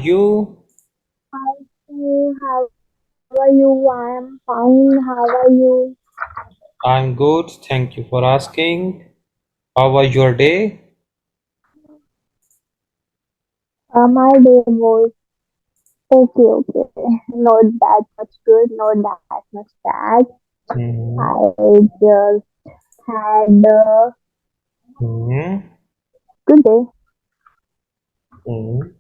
you? Hi, how are you? I am fine. How are you? I'm good. Thank you for asking. How was your day? My day was okay. Not that much good, not that much bad. Hmm. I just had a Hmm. good day. Hmm.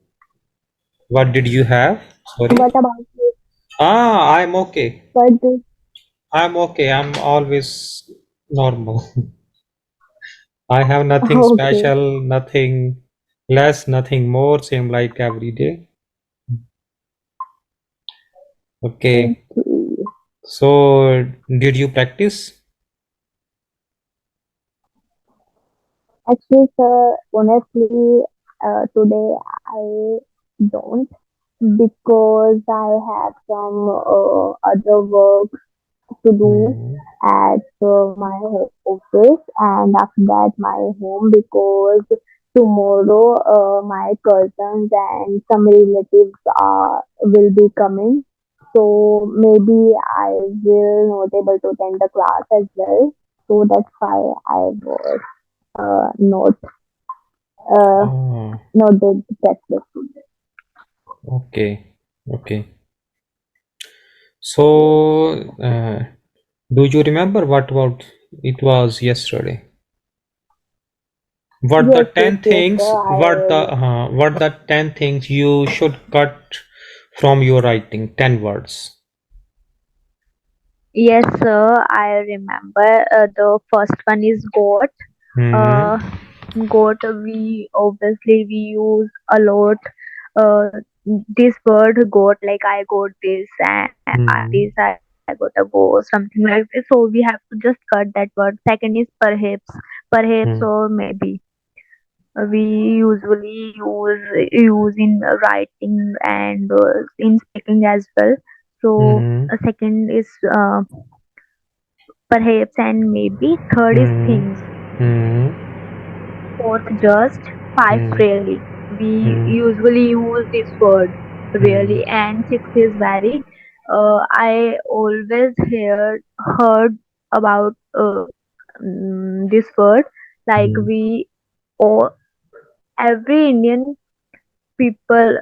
What did you have? Sorry. What about you? I'm okay. What do? I'm okay. I'm always normal. I have nothing Okay. special, nothing less, nothing more, same like every day. Okay. Okay. So, did you practice? Actually, sir, honestly, today I don't because I have some other work to do Hmm. at my office and after that my home because tomorrow my cousins and some relatives will be coming, so maybe I will not able to attend the class as well, so that's why I was not uh, Ah, not did the practice today. okay. Okay. So, do you remember what about it was yesterday? What the Yes, 10 sir, things, I what the 10 things you should cut from your writing, 10 words. Yes, sir, I remember. The first one is goat. Hmm. Uh, goat, we obviously we use a lot. Uh, this word goat, like I got this and Hmm. I got a go, something like this. So we have to just cut that word. Second is perhaps Hmm. or maybe. We usually use in writing and in speaking as well. So Hmm. second is perhaps and maybe. Third is Hmm. things. Hmm. Fourth just. Five Hmm. rarely. We Hmm. usually use this word Hmm. really. And sixth is very. I always heard about this word, like Hmm. we or every Indian people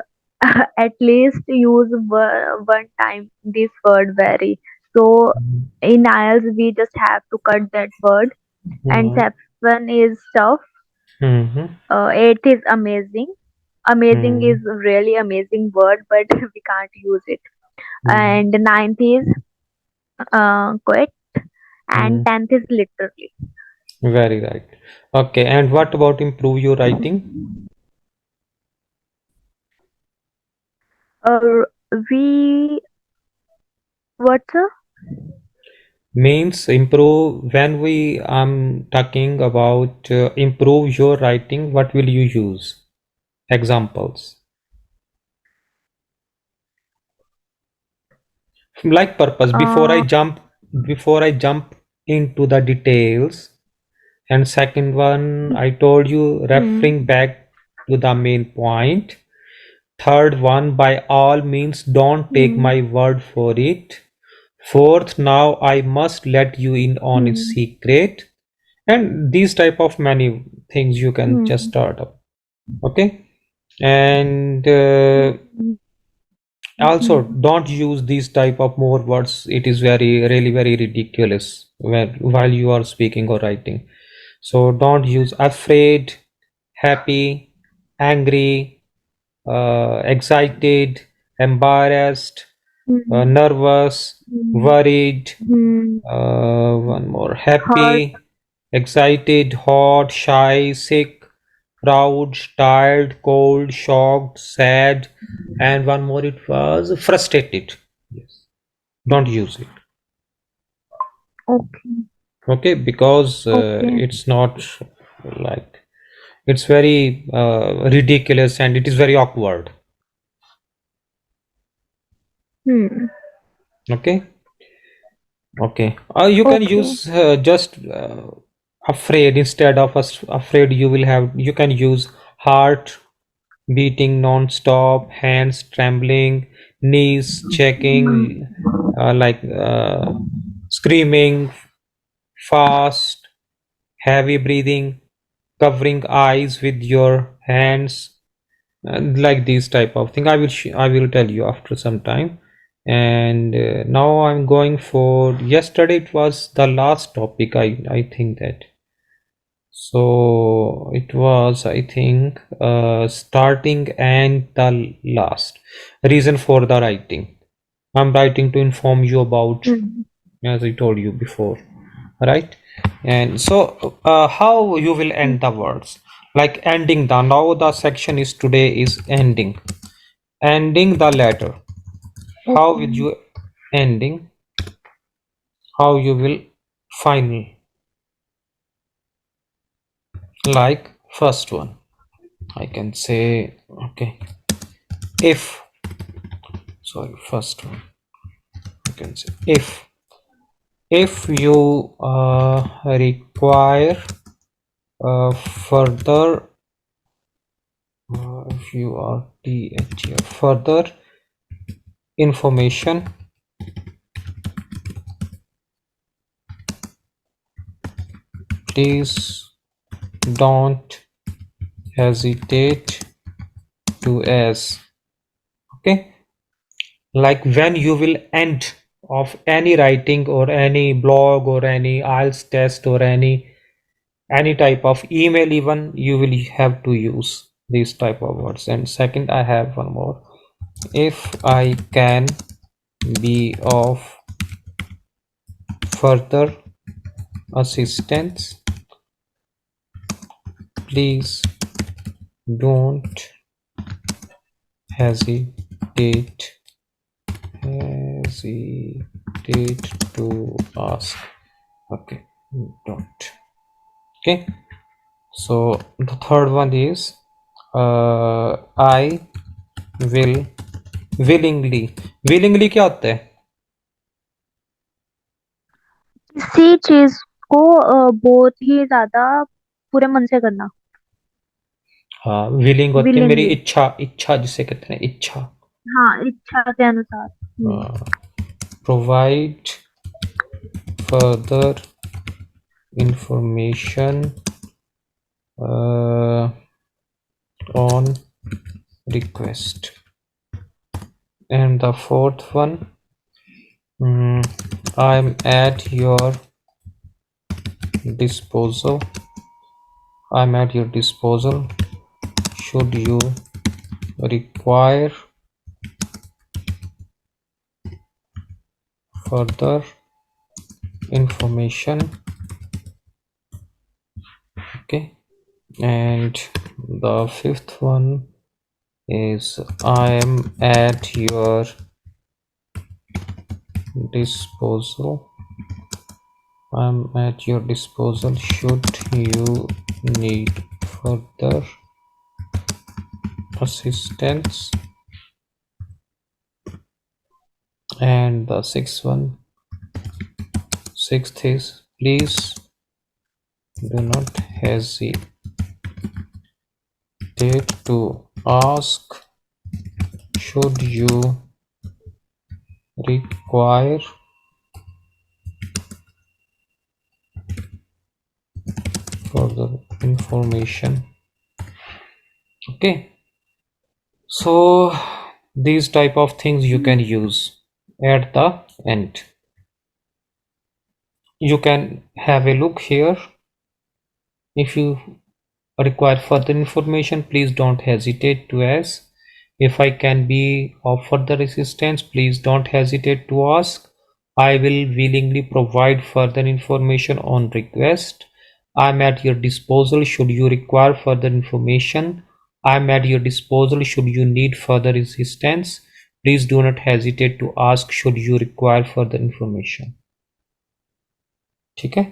at least use one time this word very. So in IELTS we just have to cut that word. And Hmm. seven is tough. Hmm. Eight is amazing. Amazing Hmm. is really amazing word, but we can't use it. Hmm. And ninth is correct. And Hmm. tenth is literally. Very right. Okay, and what about improve your writing? Uh, we what's a Means improve when we talking about improve your writing, what will you use? Examples. Like purpose. uh, Before I jump into the details. And second one, I told you hmm, referring back to the main point. Third one, by all means, don't take hmm, my word for it. Fourth, now I must let you in on a hmm, secret. And these type of many things you can just hmm, start up. Okay. And hmm, also hmm, don't use these type of more words. It is very really very ridiculous while you are speaking or writing. So don't use afraid, happy, angry, excited, embarrassed, hmm, nervous, hmm, worried, hmm, one more, hurt. happy, excited, hot, shy, sick, proud, tired, cold, shocked, sad, and one more it was frustrated. Yes. Don't use it. Okay, Okay, because okay. it's not like it's very ridiculous and it is very awkward. Hmm. Okay. Okay. You can Okay. use just afraid instead of us afraid. You will have you can use heart, beating non-stop, hands trembling, knees shaking, screaming fast, heavy breathing, covering eyes with your hands, and like these type of thing. I will tell you after some time. And now I'm going for yesterday. It was the last topic. I think that. So it was, I think, starting and the last reason for the writing. I'm writing to inform you about, Mhm. as I told you before, right? And so, how you will end the words? Like ending the, now the section is today is ending, ending the letter. How will Okay. you ending? How you will final? Like first one, I can say, okay, if, sorry, first one, you can say if you require further, if you are TH, further information, please don't hesitate to ask. Okay, like when you will end of any writing or any blog or any IELTS test or any type of email, even you will have to use these type of words. And second, I have one more. If I can be of further assistance, please don't hesitate hesitate to ask. Okay, don't. Okay, so the third one is I will willingly. willingly क्या होता है? किसी चीज को बहुत ही ज्यादा पूरे मन से करना। हाँ, विलिंग होती है मेरी विलिंगली। इच्छा, इच्छा जिसे कहते हैं इच्छा। हाँ, इच्छा के अनुसार। Provide further information on request. And the fourth one, I'm at your disposal. I'm at your disposal should you require further information. Okay, and the fifth one is I am at your disposal. I'm at your disposal should you need further assistance. And the sixth is please do not hesitate to ask should you require further information. Okay, so these type of things you can use at the end. You can have a look here. If you require further information, please don't hesitate to ask. If I can be of further assistance, please don't hesitate to ask. I will willingly provide further information on request. I'm at your disposal should you require further information. I'm at your disposal should you need further assistance. Please do not hesitate to ask should you require further information. ठीक है?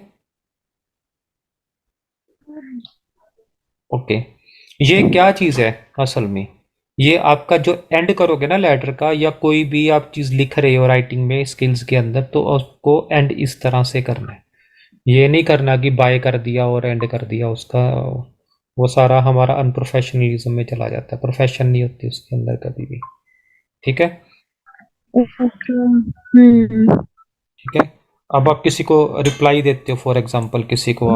Okay, ये क्या चीज है असल में? ये आपका जो एंड करोगे ना लेटर का, या कोई भी आप चीज लिख रहे हो राइटिंग में स्किल्स के अंदर, तो उसको एंड इस तरह से करना है। ये नहीं करना कि बाय कर दिया और एंड कर दिया उसका, वो सारा हमारा अनप्रोफेशनलिज्म में चला जाता है, प्रोफेशन नहीं होती उसके अंदर कभी भी। ठीक है, ओके। हम्म। ठीक है। अब आप किसी को रिप्लाई देते हो, फॉर एग्जांपल किसी को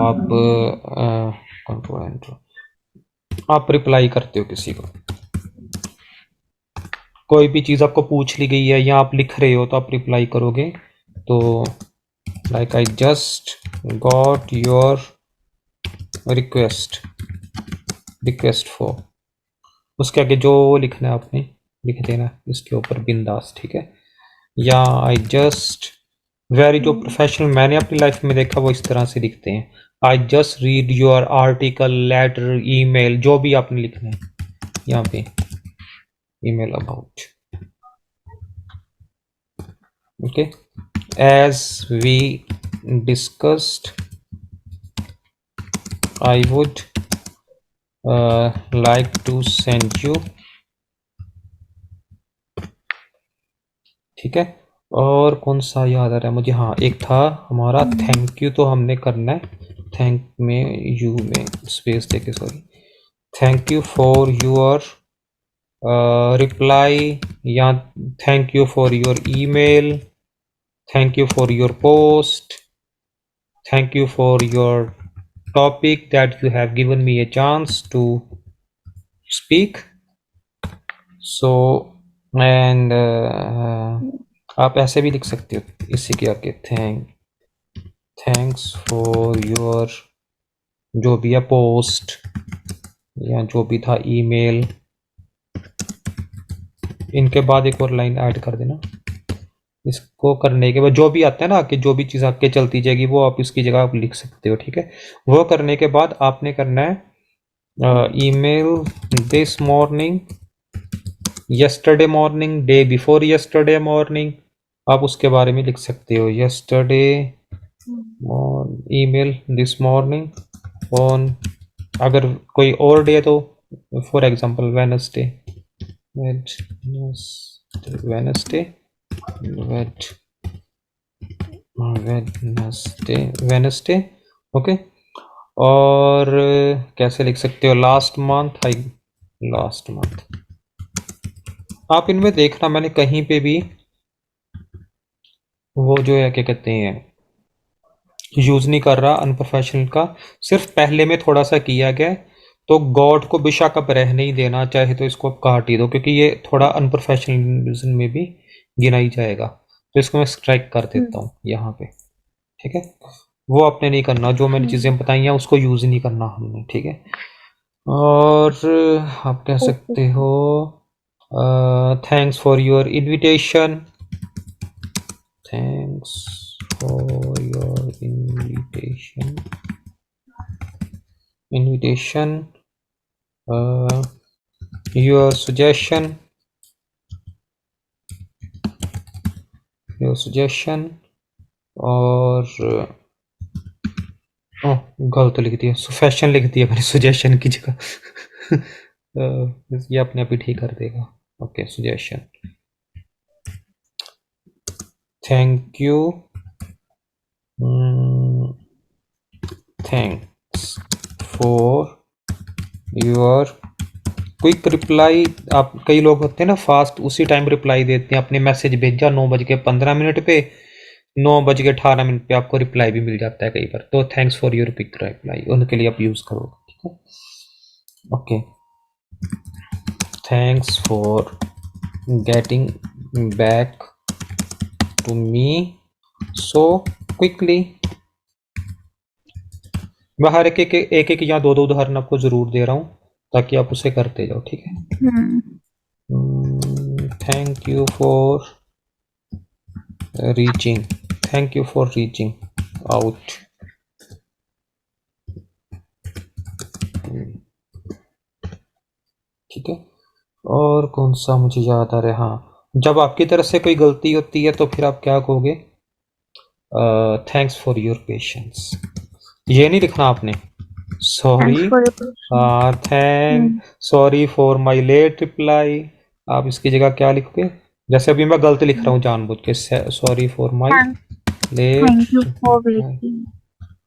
आप रिप्लाई करते हो किसी को, कोई भी चीज़ आपको पूछ ली गई है या आप लिख रहे हो तो आप रिप्लाई करोगे, तो like I just got your request, request for, उसके आगे जो लिखना है आपने लिख देना इसके ऊपर बिंदास, ठीक है। या आई जस्ट, वेरी जो प्रोफेशनल मैंने अपनी लाइफ में देखा वो इस तरह से लिखते हैं, I just read your article, letter, email, जो भी आपने लिखना है यहाँ पे, email about, okay, as we discussed I would like to send you, ठीक है। और कौन सा याद आ रहा है मुझे, हाँ एक था हमारा थैंक यू, तो हमने करना है थैंक में यू में स्पेस देके, sorry, thank you for your reply, या thank you for your email, thank you for your post, thank you for your topic that you have given me a chance to speak, so and आप ऐसे भी लिख सकते हो इसी के आगे, थैंक्स फॉर योर जो भी है पोस्ट या जो भी था ईमेल, इनके बाद एक और लाइन ऐड कर देना। इसको करने के बाद जो भी आता है ना कि जो भी चीज़ आगे चलती जाएगी वो आप इसकी जगह आप लिख सकते हो, ठीक है। वो करने के बाद आपने करना है email this morning, yesterday morning, day before yesterday morning, आप उसके बारे में लिख सकते हो, yesterday email this morning on, अगर कोई और डे तो for example Wednesday, Wednesday, Wednesday, okay. और कैसे लिख सकते हो, लास्ट मंथ, आई लास्ट मंथ, आप इनमें देखना मैंने कहीं पे भी वो जो है क्या कहते हैं यूज नहीं कर रहा अनप्रोफेशनल का, सिर्फ पहले में थोड़ा सा किया गया, तो गॉड को बेशक आप रहने ही देना, चाहे तो इसको आप काट ही दो क्योंकि ये थोड़ा अनप्रोफेशनलिज्म में भी गिना ही जाएगा, तो इसको मैं स्ट्राइक कर देता हूँ यहाँ पे, ठीक है। वो आपने नहीं करना, जो मैंने चीज़ें बताई हैं उसको यूज नहीं करना हमने, ठीक है। और आप कह सकते हो thanks for your invitation, thanks for your invitation, your suggestion, और गलत लिख दिया, सफेशन लिख दिया मैंने सजेशन की जगह ये अपने आप ही ठीक कर देगा, okay suggestion, thank you, thanks for your quick reply, आप कई लोग होते हैं ना फास्ट उसी टाइम रिप्लाई देते हैं, अपने मैसेज भेजा 9:15 पे, 9:18 पे आपको रिप्लाई भी मिल जाता है कई बार, तो thanks for your quick reply उनके लिए आप यूज करोगे, ठीक है। Okay, thanks for getting back to me so quickly, मैं हर एक या दो उदाहरण आपको जरूर दे रहा हूँ ताकि आप उसे करते जाओ, ठीक है। Thank you for reaching, thank you for reaching out, ठीक है। और कौन सा मुझे याद आ रहा है, हाँ जब आपकी तरफ से कोई गलती होती है तो फिर आप क्या कहोगे, थैंक्स फॉर योर पेशेंस, ये नहीं लिखना आपने, sorry thank sorry for my late reply, आप इसकी जगह क्या लिखोगे, जैसे अभी मैं गलत लिख रहा हूँ जानबूझ के, सॉरी फॉर माई लेट,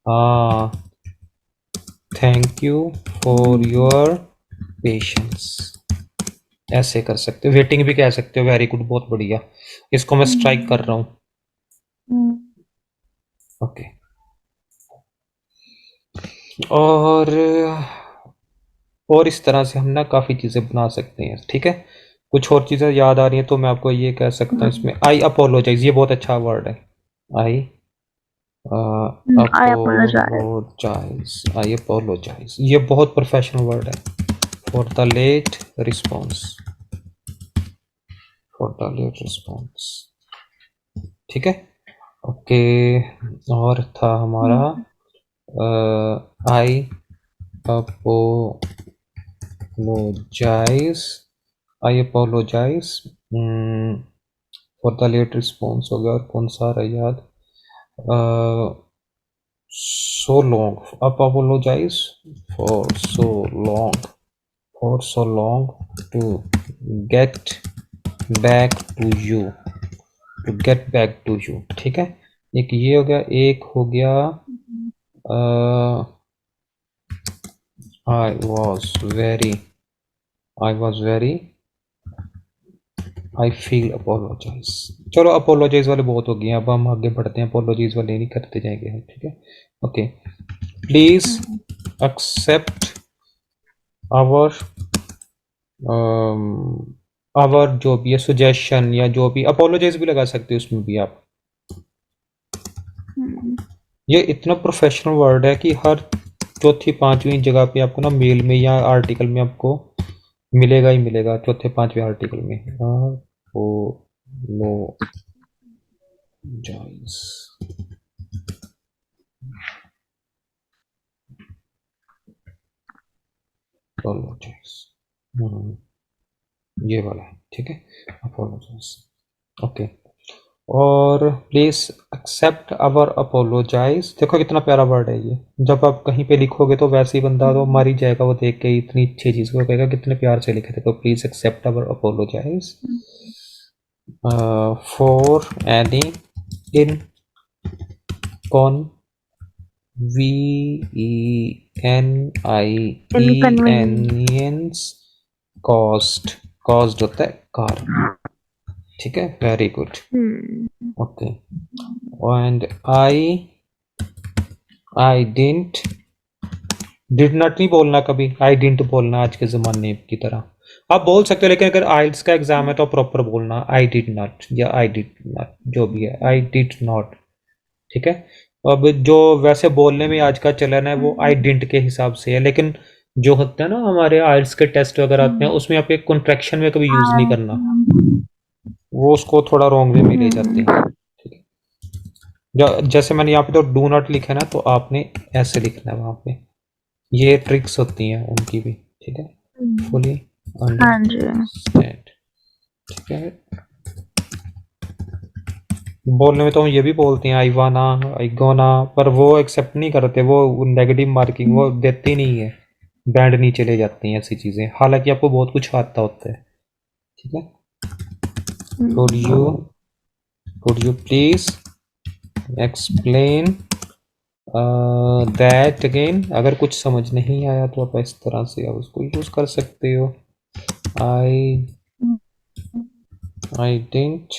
हाँ thank you for your patience, ऐसे कर सकते हो। वेटिंग भी कह सकते हो। वेरी गुड, बहुत बढ़िया। इसको मैं स्ट्राइक कर रहा हूँ। ओके। और इस तरह से हम ना काफ़ी चीज़ें बना सकते हैं, ठीक है। कुछ और चीज़ें याद आ रही हैं तो मैं आपको ये कह सकता हूँ इसमें। आई अपोलोजाइज, ये बहुत अच्छा वर्ड है। I I apologize. Apologise, I apologise, ये बहुत प्रोफेशनल वर्ड है। For the late response, for the late response, ठीक है। ओके। और था हमारा I apologise, I apologise for the late response हो गया। और कौन सा आ रहा है याद? so long, apologize for so long, for so long to get back to you, to get back to you, ठीक है। एक ये हो गया, एक हो गया I was very, I was very, I feel apologize। चलो अपोलोजाइज वाले बहुत हो गए, अब हम आगे बढ़ते हैं। अपोलोजाइज वाले नहीं करते जाएंगे हम, ठीक है। Okay. Please accept our, our जो भी है सुजेशन, या जो भी अपोलोजाइज भी लगा सकते हो उसमें भी आप। ये इतना प्रोफेशनल वर्ड है कि हर चौथी पांचवी जगह पे आपको ना मेल में या आर्टिकल में आपको मिलेगा ही मिलेगा, चौथे पांचवें आर्टिकल में। अपोलोजाइज, अपोलोजाइज, ये वाला है, ठीक है। Apologise, okay. और प्लीज एक्सेप्ट अवर अपोलोजाइज, देखो कितना प्यारा वर्ड है ये। जब आप कहीं पे लिखोगे तो वैसे ही बंदा तो मर ही जाएगा वो देख के, इतनी अच्छी चीज को कहेगा कितने प्यार से लिखे थे। तो please accept our apologise for any inconvenience cost, cost होता है कारण, ठीक है। Very good, okay. And I did not नहीं बोलना कभी, आई डिडंट बोलना आज के ज़माने की तरह। आप बोल सकते हो, लेकिन अगर आइल्स का एग्जाम है तो प्रॉपर बोलना आई डिड नॉट या आई डिड नॉट, जो भी है, आई डिड नॉट, ठीक है। अब जो वैसे बोलने में आज का चलन है वो आई डिडंट के हिसाब से है, लेकिन जो होता है ना हमारे आइल्स के टेस्ट वगैरह आते हैं उसमें आप एक कॉन्ट्रैक्शन में कभी यूज़ नहीं करना, वो उसको थोड़ा रॉन्ग वे में ले जाते हैं, ठीक है। जैसे मैंने यहाँ पे तो डू नॉट लिखा है ना, तो आपने ऐसे लिखना है वहाँ पे। ये ट्रिक्स होती हैं उनकी भी, ठीक है। फुली अंडरस्टैंड, ठीक है। बोलने में तो हम ये भी बोलते हैं आई वाना, आई गोना, पर वो एक्सेप्ट नहीं करते, वो नेगेटिव मार्किंग वो देती नहीं है, बैंड नीचे ले जाती हैं ऐसी चीज़ें, हालांकि आपको बहुत कुछ आता होता है, ठीक है। Could you please explain that again. अगर कुछ समझ नहीं आया तो आप इस तरह से आप उसको यूज कर सकते हो। आई डिडंट,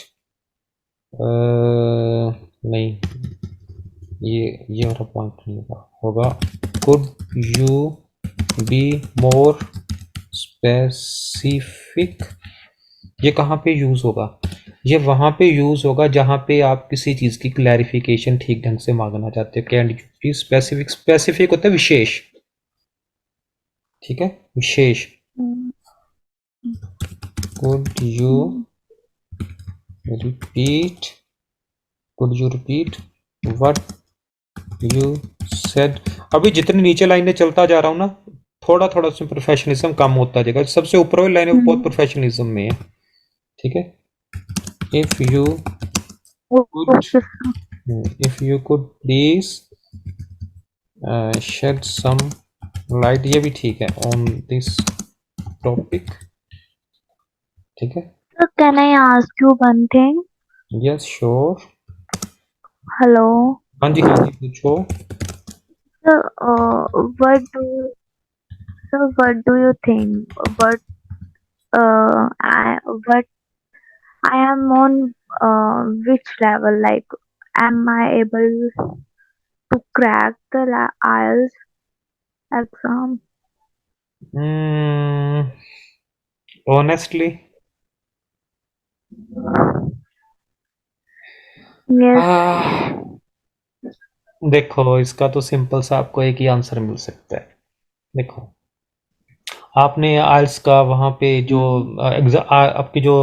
नहीं, ये वाला पॉइंट नहीं होगा। Could you be more specific, ये कहाँ पे यूज होगा? ये वहां पे यूज होगा जहां पे आप किसी चीज की क्लैरिफिकेशन ठीक ढंग से मांगना चाहते हो। Can you be specific, specific होता है विशेष, ठीक है, विशेष। Could you repeat, could you repeat what you said. अभी जितनी नीचे लाइनें चलता जा रहा हूँ ना, थोड़ा थोड़ा उसमें प्रोफेशनलिज्म कम होता जाएगा। सबसे ऊपर वाली लाइनें बहुत प्रोफेशनलिज्म में है, ठीक है। If you could please shed some light, ये भी ठीक है, ऑन दिस टॉपिक, ठीक है। So can I ask you one thing? Yes sure. Hello. हाँ जी हाँ जी, पूछो। So, what do you think? What I am on which level? Like, am I able to crack the IELTS exam? Hmm, honestly, Yes. ah, देखो इसका तो simple सा आपको एक ही answer मिल सकता है। देखो, आपने आइल्स का वहाँ पे जो Hmm. आपकी जो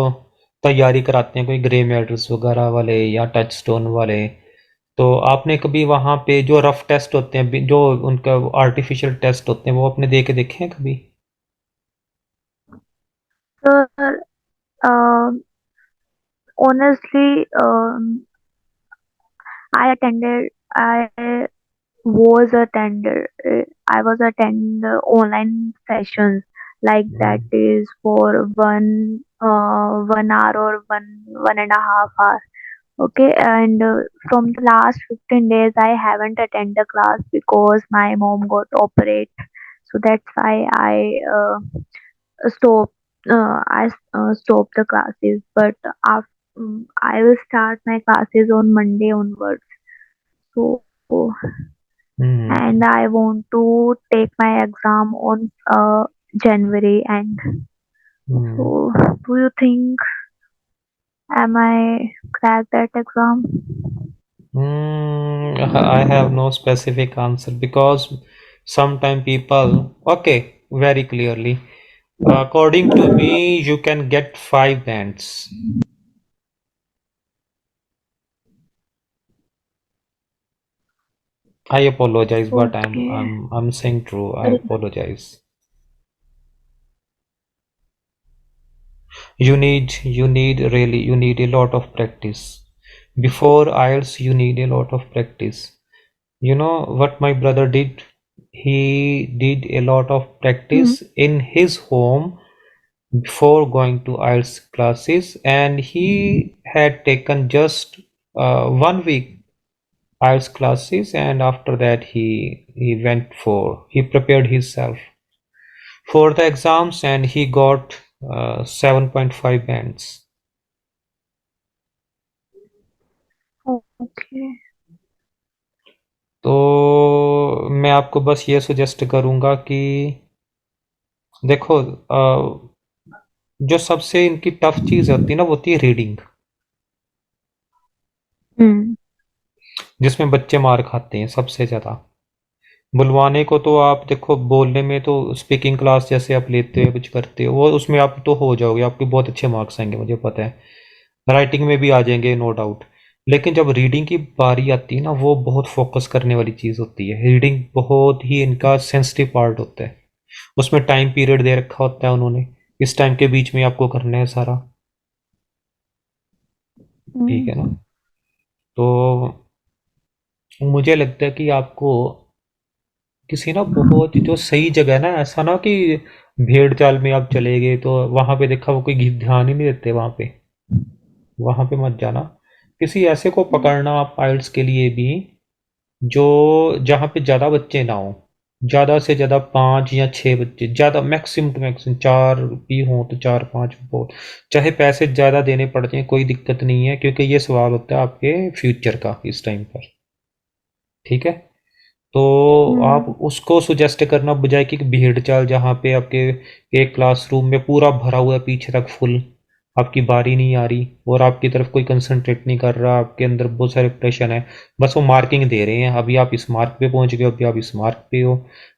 तैयारी कराते हैं कोई ग्रे मेटल्स वगैरह वाले या टच स्टोन वाले, तो आपने कभी वहाँ पे जो रफ टेस्ट होते हैं जो उनका आर्टिफिशियल टेस्ट होते हैं वो आपने दे के देखे हैं कभी? So, honestly, I attended. I was attended. I was attend online sessions like that Hmm. is for 1 hour or one and a half hour. Okay, and from the last 15 days, I haven't attended the class because my mom got operate. So that's why stop. I stopped the classes, but after I will start my classes on Monday onwards. So Hmm. and I want to take my exam on January end. Hmm. So do you think am I crack that exam? I have no specific answer because sometimes people, okay, very clearly, according to me, you can get 5 bands. I apologize, but I'm Okay. I'm I'm saying true. I apologize. You need a lot of practice. Before IELTS, you need a lot of practice. You know what my brother did? He did a lot of Hmm. practice in his home before going to IELTS classes, and he had taken just 1 week IELTS classes, and after that he prepared himself for the exams, and he got 7.5 bands. Okay. तो मैं आपको बस ये suggest करूंगा कि देखो, जो सबसे इनकी टफ चीज होती है ना वो होती है रीडिंग, Hmm. जिसमें बच्चे मार खाते हैं सबसे ज्यादा। बुलवाने को तो आप देखो, बोलने में तो स्पीकिंग क्लास जैसे आप लेते हो कुछ करते हो वो उसमें आप तो हो जाओगे, आपके बहुत अच्छे मार्क्स आएंगे मुझे पता है, राइटिंग में भी आ जाएंगे नो डाउट। लेकिन जब रीडिंग की बारी आती है ना वो बहुत फोकस करने वाली चीज़ होती है। रीडिंग बहुत ही इनका सेंसिटिव पार्ट होता है, उसमें टाइम पीरियड दे रखा होता है उन्होंने, इस टाइम के बीच में आपको करना है सारा। ठीक है ना? Hmm. तो मुझे लगता है कि आपको किसी ना बहुत जो सही जगह है ना, ऐसा ना कि भेड़ चाल में आप चले गए तो वहां पे देखा वो कोई ध्यान ही नहीं देते वहां पे, वहां पे मत जाना। किसी ऐसे को पकड़ना आप आइल्स के लिए भी जो जहाँ पे ज़्यादा बच्चे ना हो, ज़्यादा से ज़्यादा 5 या 6 बच्चे, ज़्यादा मैक्सिमम टू मैक्सिमम 4 भी हों तो 4-5 बहुत, चाहे पैसे ज़्यादा देने पड़ जाएं कोई दिक्कत नहीं है, क्योंकि ये सवाल होता है आपके फ्यूचर का इस टाइम पर। ठीक है? तो आप Hmm. उसको सुजेस्ट करना बजाय कि भीड़ चाल जहाँ पे आपके एक क्लासरूम में पूरा भरा हुआ है पीछे तक फुल, आपकी बारी नहीं आ रही और आपकी तरफ कोई कंसंट्रेट नहीं कर रहा, आपके अंदर बहुत सारे प्रेशर है, बस वो मार्किंग दे रहे हैं, अभी आप इस मार्क पे पहुंच गए, अभी आप इस मार्क पे हो।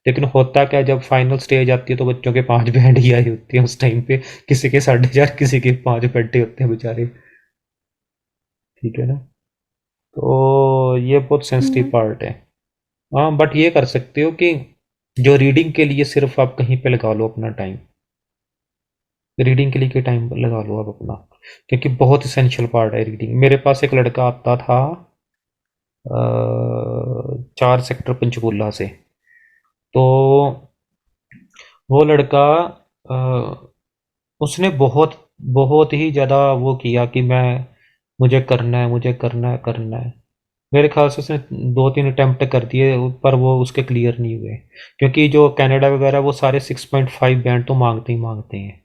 लेकिन होता क्या है, जब फाइनल स्टेज आती है तो बच्चों के 5 बैंड ही आई होती है उस टाइम पे, किसी के 4.5, किसी के 5 बैठे होते हैं बेचारे। ठीक है ना? तो ये बहुत सेंसिटिव Hmm. पार्ट है। हाँ, बट ये कर सकते हो कि जो रीडिंग के लिए सिर्फ आप कहीं पे लगा लो अपना टाइम, रीडिंग के लिए के टाइम लगा लो आप अपना, क्योंकि बहुत इसेंशियल पार्ट है रीडिंग। मेरे पास एक लड़का आता था 4 सेक्टर पंचकूला से, तो वो लड़का उसने बहुत बहुत ही ज़्यादा वो किया कि मैं मुझे करना है, मुझे करना है, करना है। मेरे ख्याल से उसने 2-3 अटेम्प्ट कर दिए पर वो उसके क्लियर नहीं हुए, क्योंकि जो कनाडा वगैरह वो सारे 6.5 बैंड तो मांगते ही मांगते हैं।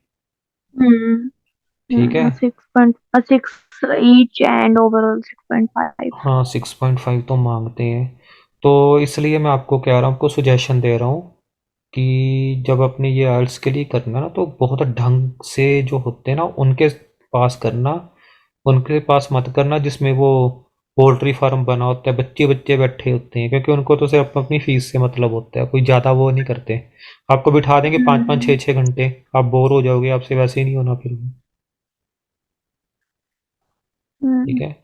ठीक है। 6 each and overall 6.5. हाँ 6.5 तो मांगते हैं। तो इसलिए मैं आपको कह रहा हूँ, आपको सुजेशन दे रहा हूँ कि जब अपने ये आइल्स के लिए करना ना, तो बहुत ढंग से जो होते हैं ना उनके पास करना, उनके पास मत करना जिसमें वो पोल्ट्री फार्म बना होता है, बच्चे बच्चे बैठे होते हैं, क्योंकि उनको तो सिर्फ अपनी फीस से मतलब होता है, कोई ज़्यादा वो नहीं करते। आपको बिठा देंगे 5-5 6-6 घंटे, आप बोर हो जाओगे, आपसे वैसे ही नहीं होना फिर भी। ठीक हम्म। है।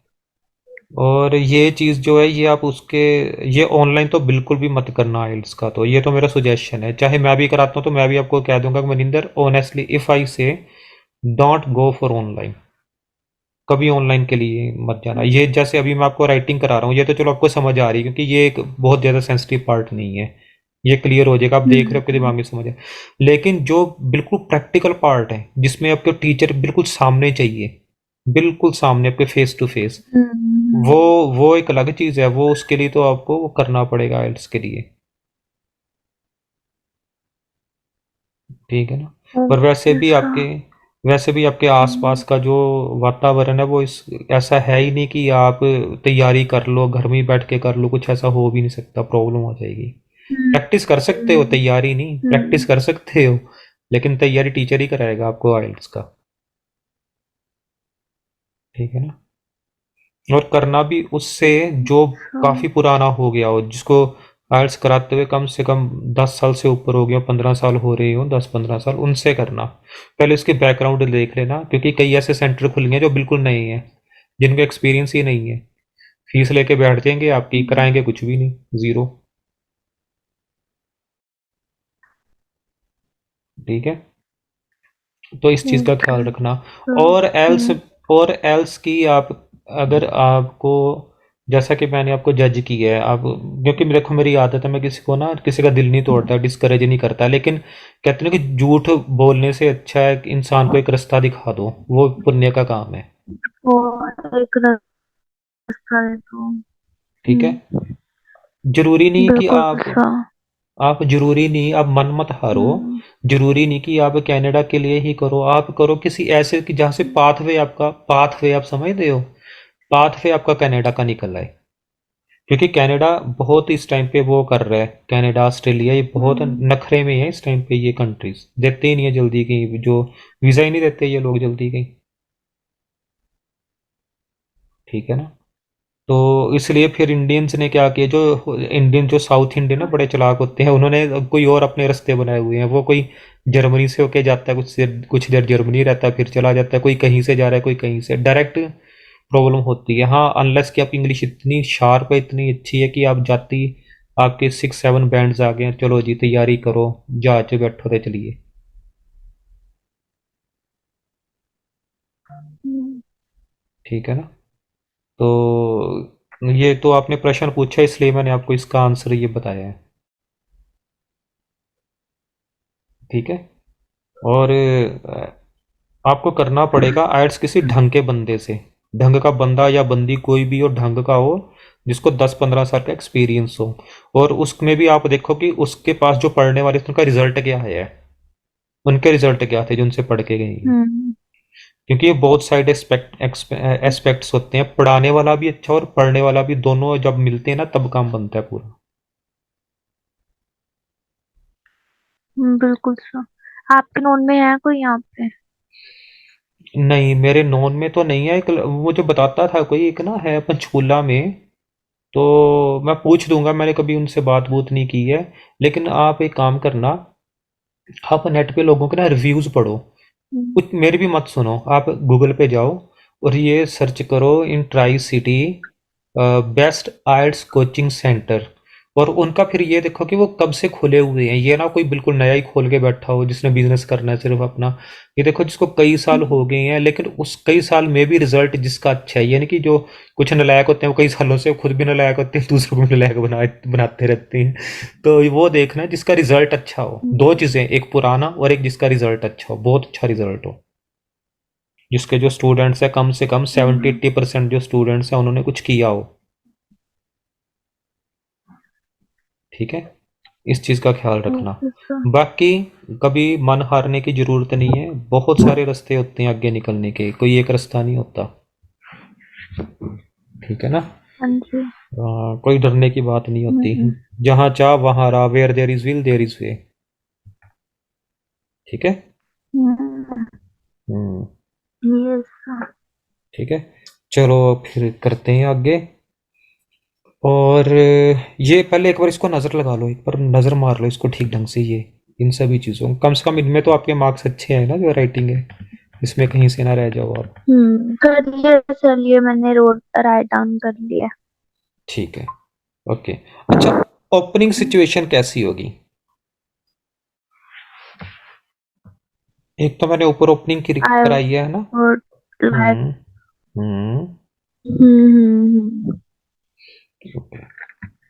और ये चीज़ जो है ये आप उसके, ये ऑनलाइन तो बिल्कुल भी मत करना आइल्स का, तो ये तो मेरा सुजेशन है। चाहे मैं भी कराता हूँ तो मैं भी आपको कह दूंगा कि मनिंदर, ऑनेस्टली इफ आई से, डोंट गो फॉर ऑनलाइन। कभी ऑनलाइन के लिए मत जाना। ये जैसे अभी मैं आपको राइटिंग करा रहा हूँ, ये तो चलो आपको समझ आ रही है, क्योंकि ये एक बहुत ज़्यादा सेंसिटिव पार्ट नहीं है, ये क्लियर हो जाएगा, आप देख रहे हो आपके दिमाग में समझ है। लेकिन जो बिल्कुल प्रैक्टिकल पार्ट है, जिसमें आपके टीचर बिल्कुल सामने चाहिए, बिल्कुल सामने आपके फेस टू फेस, वो वो एक अलग चीज़ है, वो उसके लिए तो आपको वो करना पड़ेगा आइल्स के लिए। ठीक है ना। पर अच्छा। वैसे भी आपके आसपास का जो वातावरण है वो इस ऐसा है ही नहीं कि आप तैयारी कर लो, घर में ही बैठ के कर लो, कुछ ऐसा हो भी नहीं सकता, प्रॉब्लम हो जाएगी। प्रैक्टिस कर सकते हो, तैयारी नहीं, प्रैक्टिस कर सकते हो, लेकिन तैयारी टीचर ही कराएगा आपको आइल्स का। ठीक है ना। और करना भी उससे जो काफ़ी पुराना हो गया हो, जिसको आइल्स कराते हुए कम से कम 10 साल से ऊपर हो गया, 15 साल हो रहे हो, 10-15 साल, उनसे करना। पहले उसके बैकग्राउंड देख लेना, क्योंकि कई ऐसे सेंटर खुल गए हैं जो बिल्कुल नए हैं, जिनका एक्सपीरियंस ही नहीं है, फीस लेके बैठ जाएंगे आपकी, कराएंगे कुछ भी नहीं, ज़ीरो। ठीक है। तो इस चीज़ का ख्याल रखना। और एल्स और एल्स की आप, अगर आपको, जैसा कि मैंने आपको जज किया है, आप, क्योंकि देखो मेरी आदत है, मैं किसी को ना, किसी का दिल नहीं तोड़ता, डिस्करेज नहीं करता, लेकिन कहते हैं ना कि झूठ बोलने से अच्छा है कि इंसान को एक रास्ता दिखा दो, वो पुण्य का काम है। वो एक रास्ता है तो। ठीक है। जरूरी नहीं कि बिल्कुल सा। आप जरूरी नहीं, आप मन मत हारो। हम्म। जरूरी नहीं कि आप कनाडा के लिए ही करो, आप करो किसी ऐसे कि जहाँ से पाथवे, आपका पाथवे आप समझते हो, पाथवे आपका कनाडा का निकल आए। क्योंकि कनाडा बहुत इस टाइम पे वो कर रहा है, कनाडा ऑस्ट्रेलिया ये बहुत नखरे में है इस टाइम पे, ये कंट्रीज देते ही नहीं है जल्दी कहीं, जो वीज़ा ही नहीं देते ये लोग जल्दी कहीं। ठीक है ना। तो इसलिए फिर इंडियंस ने क्या किया, जो इंडियन, जो साउथ इंडियन है बड़े चालाक होते हैं, उन्होंने कोई और अपने रास्ते बनाए हुए हैं। वो कोई जर्मनी से होके जाता है, कुछ देर जर्मनी रहता है, फिर चला जाता है, कोई कहीं से जा रहा है, कोई कहीं से, डायरेक्ट प्रॉब्लम होती है। हाँ, अनलेस कि आपकी इंग्लिश इतनी शार्प है, इतनी अच्छी है कि आप जाती, आपके 6-7 बैंड्स आ गए हैं, चलो जी तैयारी करो, जहाज पे बैठो तो चलिए। ठीक है ना। तो ये तो आपने प्रश्न पूछा, इसलिए मैंने आपको इसका आंसर ये बताया है। ठीक है। और आपको करना पड़ेगा आइट्स किसी ढंग के बंदे से, ढंग का बंदा या बंदी कोई भी हो, ढंग का हो, जिसको 10-15 साल का एक्सपीरियंस हो। और उसमें भी आप देखो कि उसके पास जो पढ़ने वाले थे उनका रिजल्ट क्या है, उनके रिजल्ट क्या थे जो उनसे पढ़ के गए हैं। क्योंकि ये बहुत साइड एस्पेक्ट्स होते हैं, पढ़ाने वाला भी अच्छा और पढ़ने वाला भी, दोनों जब मिलते हैं ना तब काम बनता है पूरा। बिल्कुल सा। आपके नोन में है कोई यहाँ पे? नहीं, मेरे नॉन में तो नहीं है, एक वो जो बताता था कोई, एक ना है पंचकूला में, तो मैं पूछ दूंगा, मैंने कभी उनसे बात बूत नहीं की है। लेकिन आप एक काम करना, आप नेट पे लोगों के ना रिव्यूज पढ़ो, हम्म। कुछ मेरी भी मत सुनो, आप गूगल पे जाओ और ये सर्च करो, इन ट्राई सिटी बेस्ट आइल्स कोचिंग सेंटर। और उनका फिर ये देखो कि वो कब से खुले हुए हैं, ये ना कोई बिल्कुल नया ही खोल के बैठा हो जिसने बिजनेस करना है सिर्फ अपना। ये देखो जिसको कई साल हो गए हैं, लेकिन उस कई साल में भी रिजल्ट जिसका अच्छा है, यानी कि जो कुछ नालायक होते हैं वो कई सालों से खुद भी नालायक होते हैं, दूसरों को भी नालायक बनाते रहते हैं। तो वो देखना है जिसका रिजल्ट अच्छा हो, दो चीजें, एक पुराना और एक जिसका रिजल्ट अच्छा हो, बहुत अच्छा रिजल्ट हो, जिसके जो स्टूडेंट्स हैं कम से कम 70-80% जो स्टूडेंट्स हैं उन्होंने कुछ किया हो। ठीक है, इस चीज का ख्याल रखना। Okay sir. बाकी कभी मन हारने की जरूरत नहीं है, बहुत सारे रास्ते होते हैं आगे निकलने के, कोई एक रास्ता नहीं होता। ठीक है ना। हाँ जी। कोई डरने की बात नहीं होती। हम्म। जहाँ चाह वहाँ राह, where there is will there is way. ठीक है। हम्म। हम्म। Yes sir. ठीक है, चलो फिर करते हैं आगे। और ये पहले एक बार इसको नज़र लगा लो, एक बार नज़र मार लो इसको ठीक ढंग से, ये इन सभी चीज़ों, कम से कम इनमें तो आपके मार्क्स अच्छे हैं ना, जो राइटिंग है इसमें कहीं से ना रह जाओ आप। कर लिए चलिए, मैंने राइट डाउन कर लिया। ठीक है। ओके। अच्छा, ओपनिंग सिचुएशन कैसी होगी? एक तो मैंने ऊपर ओपनिंग की आई कराई है ना। Would like. Hmm. Hmm. Okay.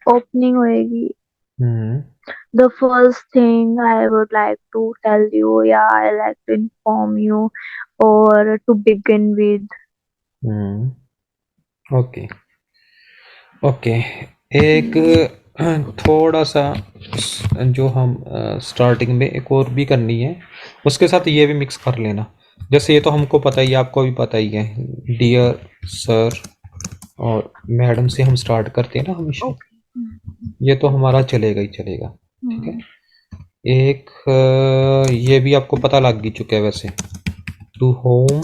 Opening होएगी। हम्म। The first thing I would like to tell you, yeah, I like to inform you, or to begin with. Hmm. Okay. Okay. एक हम्म। थोड़ा सा जो हम स्टार्टिंग में एक और भी करनी है, उसके साथ ये भी मिक्स कर लेना। जैसे ये तो हमको पता ही है, आपको भी पता ही है, डियर सर और मैडम से हम स्टार्ट करते हैं ना हमेशा। Okay. ये तो हमारा चलेगा ही चलेगा। ठीक है। हम्म। एक ये भी आपको पता लग ही चुका है वैसे, टू होम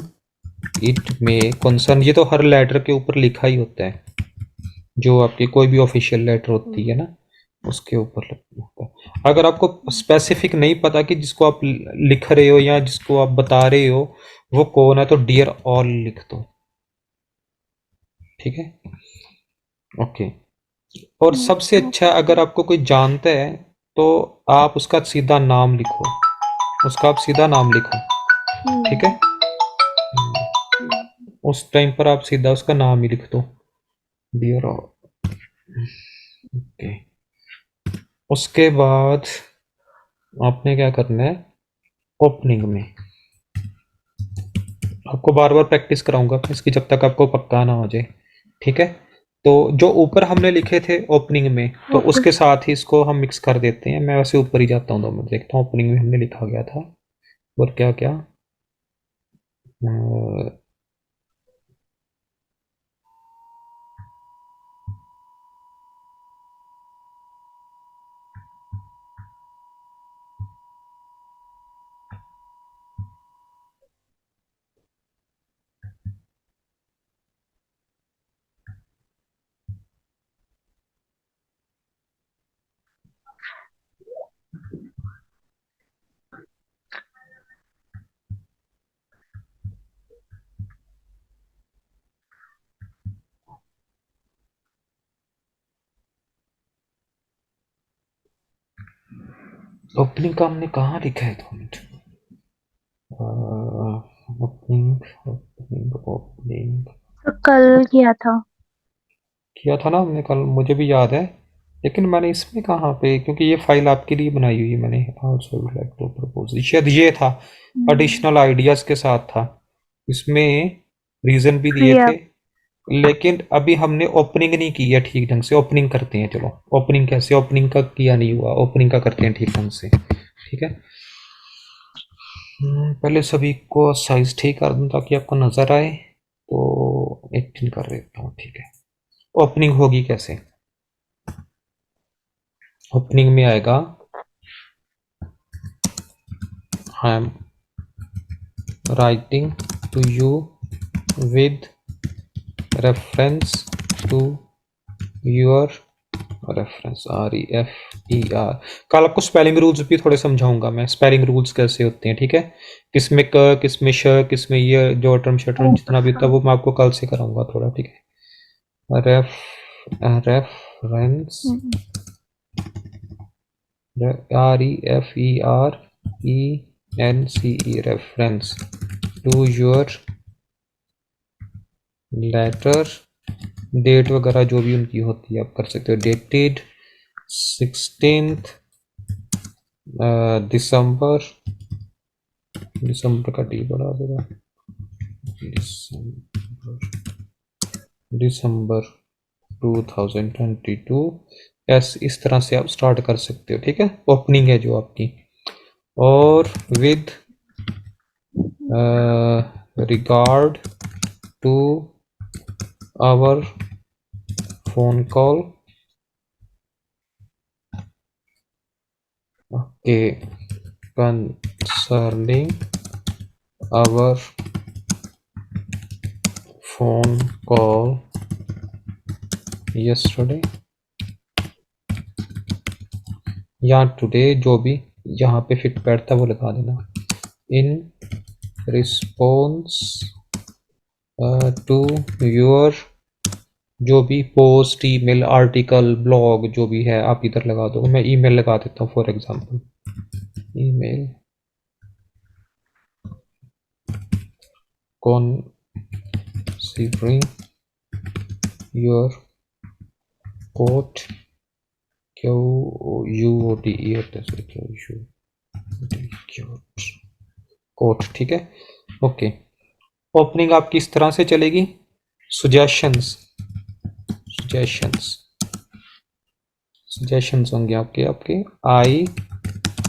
इट में कंसर्न, ये तो हर लेटर के ऊपर लिखा ही होता है, जो आपकी कोई भी ऑफिशियल लेटर होती है ना, उसके ऊपर लिखना होता है। अगर आपको स्पेसिफिक नहीं पता कि जिसको आप लिख रहे हो या जिसको आप बता रहे हो वो कौन है, तो डियर ऑल लिख दो। ठीक है। ओके। और सबसे अच्छा, अगर आपको कोई जानता है तो आप उसका सीधा नाम लिखो, उसका आप सीधा नाम लिखो। ठीक है। उस टाइम पर आप सीधा उसका नाम ही लिख दो, डियर ऑल। ओके। उसके बाद आपने क्या करना है, ओपनिंग में आपको बार बार प्रैक्टिस कराऊंगा मैं इसकी, जब तक आपको पक्का ना हो जाए। ठीक है। तो जो ऊपर हमने लिखे थे ओपनिंग में, तो Okay. उसके साथ ही इसको हम मिक्स कर देते हैं। मैं वैसे ऊपर ही जाता हूँ, तो मैं देखता हूँ ओपनिंग में हमने लिखा गया था और क्या क्या। ओपनिंग का हमने कहाँ लिखा है, 2 मिनट। ओपनिंग ओपनिंग ओपनिंग तो कल किया था। किया था ना हमने कल, मुझे भी याद है, लेकिन मैंने इसमें कहाँ पे, क्योंकि ये फाइल आपके लिए बनाई हुई है मैंने। Also would like to propose, शायद ये था, एडिशनल आइडियाज के साथ था, इसमें रीजन भी दिए Yeah. थे। लेकिन अभी हमने ओपनिंग नहीं की है ठीक ढंग से, ओपनिंग करते हैं चलो। ओपनिंग कैसे, ओपनिंग का किया नहीं हुआ, ओपनिंग का करते हैं ठीक ढंग से। ठीक है। पहले सभी को साइज ठीक कर दूं ताकि आपको नजर आए, तो 18 कर देता हूँ। ठीक है। ओपनिंग होगी कैसे, ओपनिंग में आएगा, I am writing to you with reference to your reference, REFER। कल आपको स्पेलिंग रूल्स भी थोड़े समझाऊंगा मैं, स्पेलिंग रूल्स कैसे होते हैं। ठीक है। किसमें क, किसमें श, किसमें ये जो टर्म शटर्म जितना भी होता है वो मैं आपको कल से कराऊंगा थोड़ा। ठीक है। Reference, REFERENCE, reference to your letter, date वगैरह जो भी उनकी होती है आप कर सकते हो। डेटेड 16th दिसंबर, दिसंबर का डी बढ़ा देगा, दिसंबर, दिसंबर 2022, इस तरह से आप स्टार्ट कर सकते हो, ठीक है। ओपनिंग है जो आपकी, और with regard to our phone call, okay, concerning our phone call yesterday या टुडे, जो भी यहाँ पे फिट बैठता वो लगा देना। इन रिस्पॉन्स टू योर, जो भी पोस्ट, ईमेल, आर्टिकल, ब्लॉग जो भी है आप इधर लगा दो। मैं ईमेल लगा देता हूँ for example, email considering your quote, QUOTE होता है, कोट, ठीक है, ओके। ओपनिंग आपकी इस तरह से चलेगी। सुजेशंस सजेशंस होंगे आपके आपके I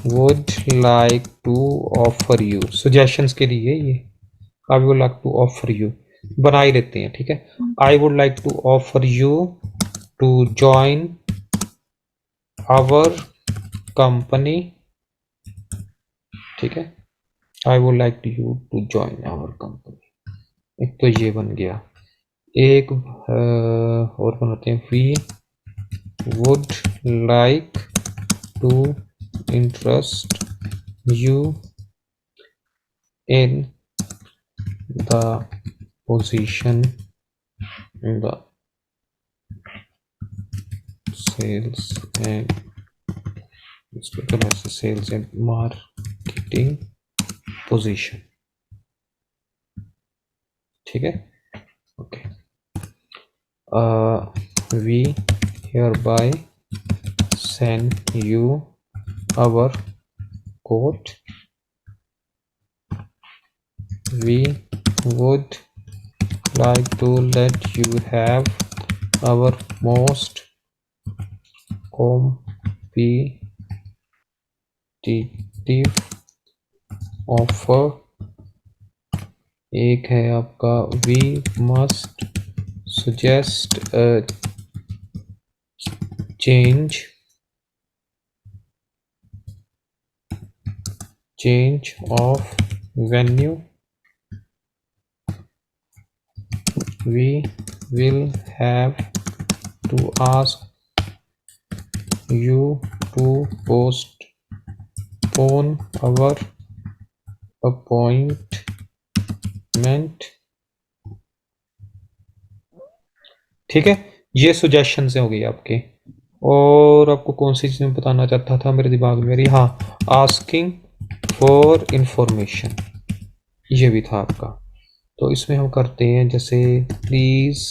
would like to offer you, suggestions के लिए ये I would like to offer you बना ही देते हैं, ठीक है। I would like to offer you to join our company, ठीक है। I would like you to join our company, एक तो ये बन गया। एक और बनाते हैं, we would like to interest you in the position in the sales and sales and marketing position, ठीक है, okay. we hereby send you our quote, we would like to let you have our most competitive offer। एक है आपका, we must suggest a change of venue, we will have to ask you to postpone our appointment, ठीक है। ये suggestions हो गई आपके। और आपको कौन सी चीज़ में बताना चाहता था मेरे दिमाग में मेरी, हाँ, आस्किंग फॉर इंफॉर्मेशन, ये भी था आपका। तो इसमें हम करते हैं जैसे please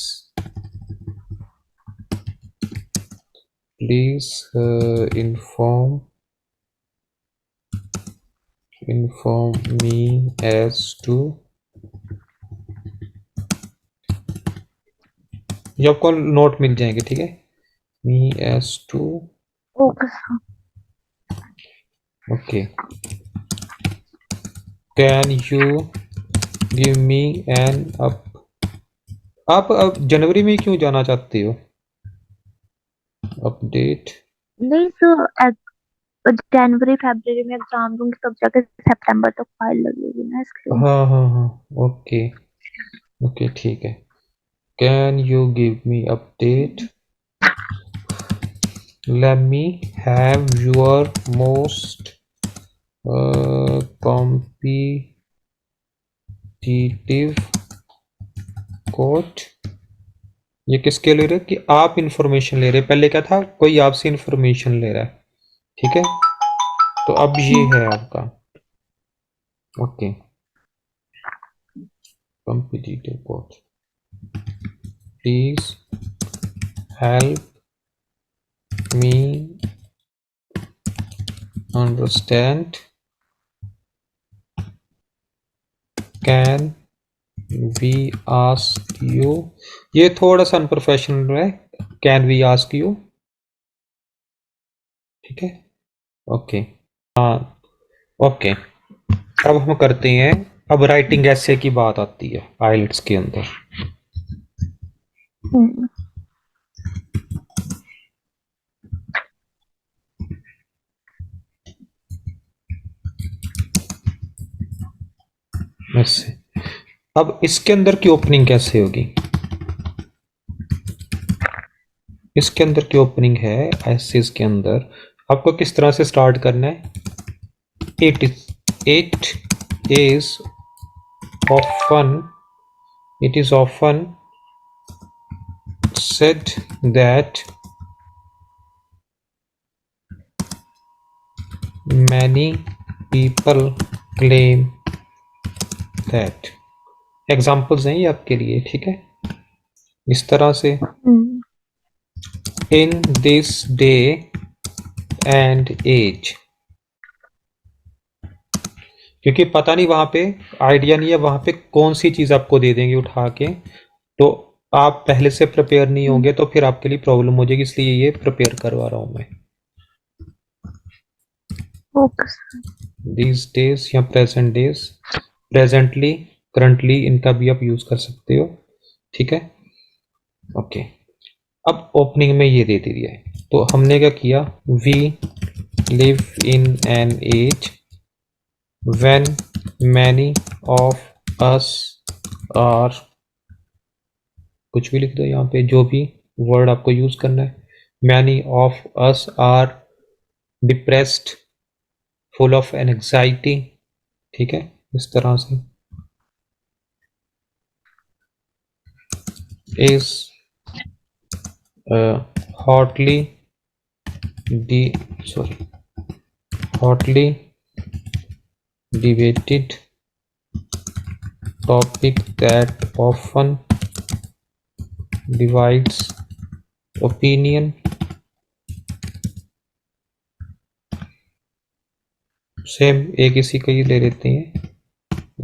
inform me as to, ये आपको नोट मिल जाएंगे, ठीक है। me as to, okay, can you give me an आप अब जनवरी में क्यों जाना चाहते हो अपडेट? नहीं सर, जनवरी फरवरी में एग्जाम दूंगी तब जाके सितंबर तक फाइल लगेगी ना इसके लिए। हाँ हाँ हाँ, ओके ओके, ठीक है। Can you give me update, let me have your most competitive quote। ये किसके ले रहे हो कि आप इंफॉर्मेशन ले रहे हैं, पहले क्या था, कोई आपसे इंफॉर्मेशन ले रहा है, ठीक है। तो अब ये है आपका, okay, competitive quote, please help me understand, can we ask you, ये थोड़ा सा अनप्रोफेशनल है, कैन वी आस्क यू, ठीक है, ओके। हाँ, ओके। अब हम करते हैं, अब राइटिंग ऐसे की बात आती है आइलेट्स के अंदर। हम्म, ऐसे, अब इसके अंदर की ओपनिंग कैसे होगी? इसके अंदर की ओपनिंग है ऐसे, इसके अंदर आपको किस तरह से स्टार्ट करना है? It is often it is often said that many people claim that। Examples हैं ये आपके लिए, ठीक है? इस तरह से, हम्म, in this day and age, क्योंकि पता नहीं वहां पे, आइडिया नहीं है वहां पे कौन सी चीज आपको दे देंगे उठा के, तो आप पहले से प्रिपेयर नहीं हम्म, होंगे तो फिर आपके लिए प्रॉब्लम हो जाएगी, इसलिए ये प्रिपेयर करवा रहा हूं मैं। ओके। these days या प्रेजेंट डेज, प्रेजेंटली, करंटली, इनका भी आप यूज कर सकते हो, ठीक है? ओके। अब ओपनिंग में ये दे दिया है, तो हमने क्या किया? We live in an age when many of us are, कुछ भी लिख दो यहाँ पे, जो भी वर्ड आपको यूज करना है। Many of us are depressed, full of anxiety, ठीक है? इस तरह से, is hotly de sorry hotly debated topic that often divides opinion। Same एक इसी का ही ले लेते हैं,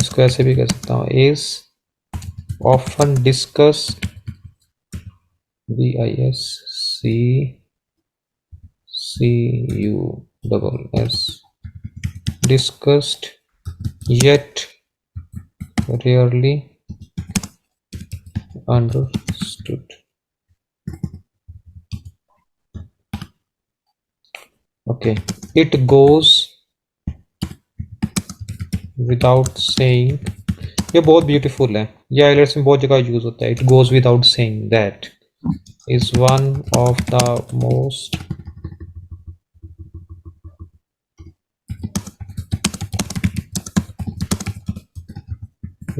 इसको ऐसे भी कर सकता हूँ, is often discussed, discuss, discussed yet rarely understood। Okay, it goes without saying, ये बहुत ब्यूटीफुल है, ये आइलेट्स में बहुत जगह यूज होता है। It goes without saying that is one of the most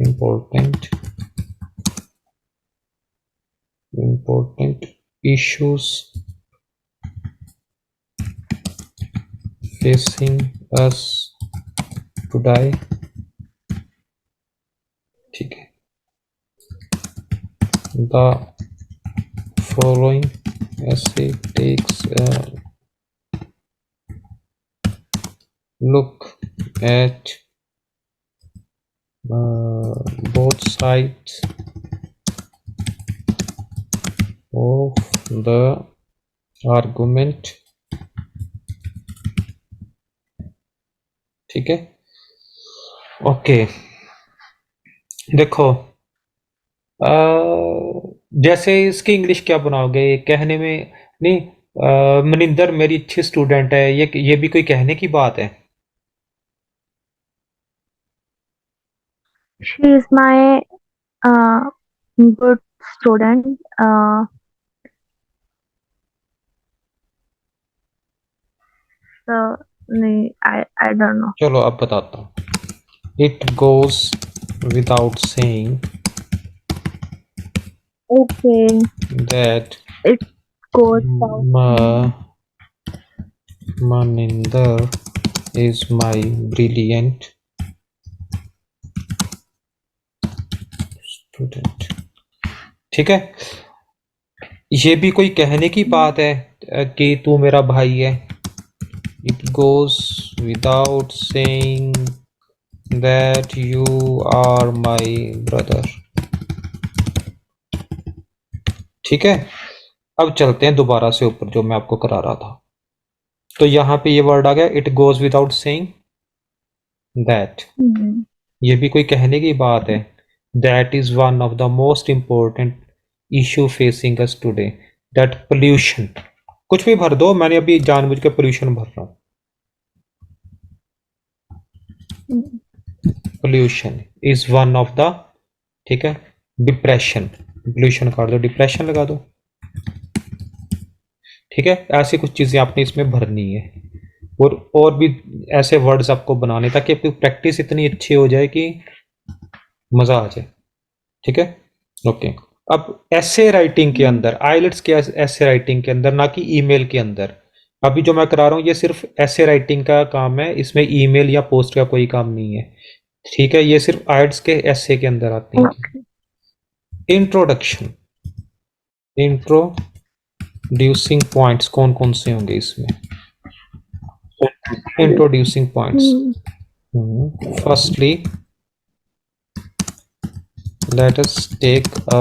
important issues facing us today, ठीक है? The following essay takes a look at both sides of the argument, ठीक है? ओके, देखो, जैसे इसकी इंग्लिश क्या बनाओगे कहने में? नहीं, मनिंदर मेरी अच्छी स्टूडेंट है, ये भी कोई कहने की बात है? she is my good student. So I don't know. चलो अब बताता हूँ। It goes without saying Okay, that it goes without saying. Maninder is my brilliant student, ठीक है? ये भी कोई कहने की बात है कि तू मेरा भाई है? It goes without saying that you are my brother, ठीक है? अब चलते हैं दोबारा से ऊपर, जो मैं आपको करा रहा था। तो यहाँ पे ये वर्ड आ गया, it goes without saying that. ये भी कोई कहने की बात है। That is one of the most important issue facing us today, that pollution. कुछ भी भर दो, मैंने अभी जानबूझ के पोल्यूशन भर रहा हूँ। Pollution is one of the, ठीक है, डिप्रेशन, पोल्यूशन काट दो, डिप्रेशन लगा दो, ठीक है। ऐसी कुछ चीजें आपने इसमें भरनी है, और भी ऐसे वर्ड्स आपको बनाने, ताकि आपकी प्रैक्टिस इतनी अच्छी हो जाए कि मजा आ जाए, ठीक है। ओके, अब ऐसे राइटिंग के अंदर, आइलेट्स के ऐसे राइटिंग के अंदर, ना कि ईमेल के अंदर, अभी जो मैं करा रहा हूँ ये सिर्फ ऐसे राइटिंग का काम है, इसमें ईमेल या पोस्ट का कोई काम नहीं है, ठीक है। ये सिर्फ आइल्स के ऐसे के अंदर आती है। इंट्रोडक्शन, इंट्रोड्यूसिंग पॉइंट्स कौन कौन से होंगे इसमें? Introducing points, firstly let us take a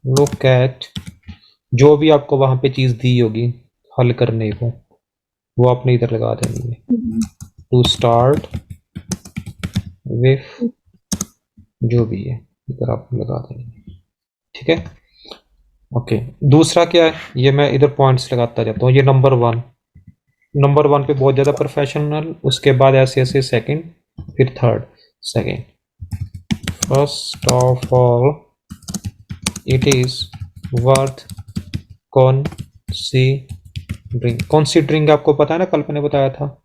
look at, जो भी आपको वहां पे चीज दी होगी हल करने को, वो आपने इधर लगा देनी है। टू स्टार्ट विथ, जो भी है इधर आपने लगा देनी है, ठीक है। ओके, दूसरा क्या है, ये मैं इधर पॉइंट्स लगाता जाता हूँ। ये नंबर वन पे बहुत ज्यादा प्रोफेशनल, उसके बाद ऐसे ऐसे सेकंड, फिर third, second. First of all it is worth considering आपको पता है ना, कल मैंने बताया था,